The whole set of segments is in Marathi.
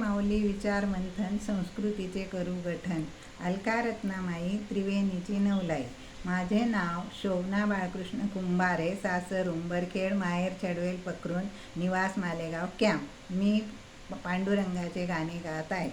माऊली विचार मंथन संस्कृतीचे करू गठन. अलका रत्नामाई त्रिवेणीची नवलाई. माझे नाव शोभना बाळकृष्ण कुंभारे, सासर उंबरखेड, माहेर चडवेल पकरून, निवास मालेगाव कॅम्प. मी पांडुरंगाचे गाणे गात आहे.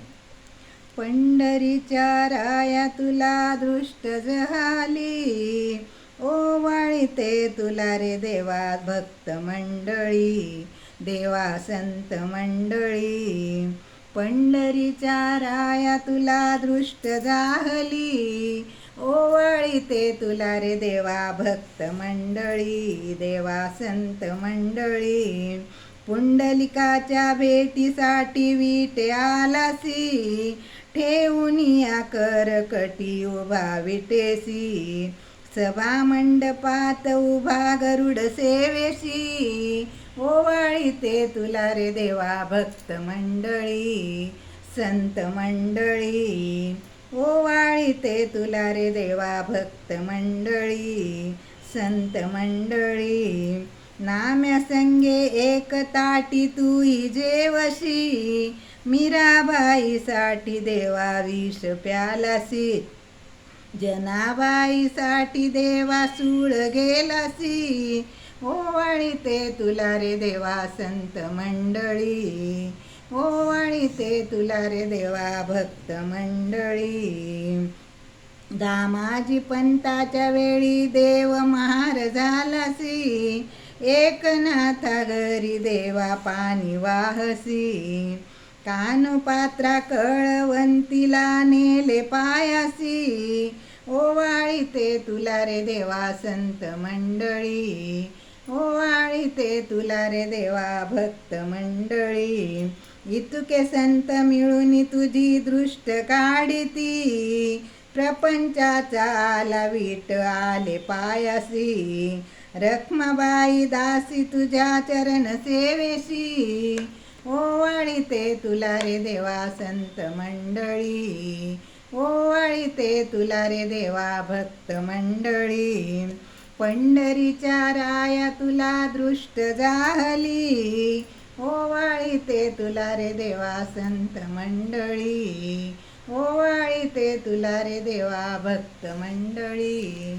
पंढरीच्या राया तुला दृष्ट झाली, ओवाळीते तुला रे देवा भक्त मंडळी, देवा संत मंडळी. पंढरीच्या राया तुला दृष्ट झाली, ओवाळीते तुला रे देवा भक्त मंडळी, देवा संत मंडळी. पुंडलिकाच्या भेटीसाठी विटे आलासी, ठेवून या करकटी उभा विटेसी, सभा मंडपात उभा गरुड सेवेशी, ओवाळीते तुला रे देवा भक्त मंडळी, संत मंडळी. ओवाळीते तुला रे देवा भक्त मंडळी, संत मंडळी. नाम्या संगे एक ताटी तुही जेवशी, मीराबाईसाठी देवा विष प्यालासी, जनाबाईसाठी देवा सूळ गेलासी, ओवाळीते तुला रे देवा संत मंडळी, ओवाळीते तुला रे देवा भक्त मंडळी. दामाजी पंताच्या वेळी देव महार झालासी, एकनाथा घरी देवा पाणी वाहसी, कानपात्रा कळवंतीला नेले पायासी, ओवाळीते तुला रे देवा संत मंडळी, ओवाळीते तुला रे देवा भक्त मंडळी. इतके संत मिळून तुझी दृष्ट काढिती, प्रपंचाचा आला वीट आले पायासी, रखमाबाई दासी तुझ्या चरण सेवेशी, ओवाळीते तुला रे देवा संत मंडळी, ओवाळीते तुला रे देवा भक्त मंडळी. पंढरीच्या राया तुला दृष्ट झाली, ओवाळीते तुला रे देवा संत मंडळी, ओवाळीते तुला रे देवा भक्त मंडळी.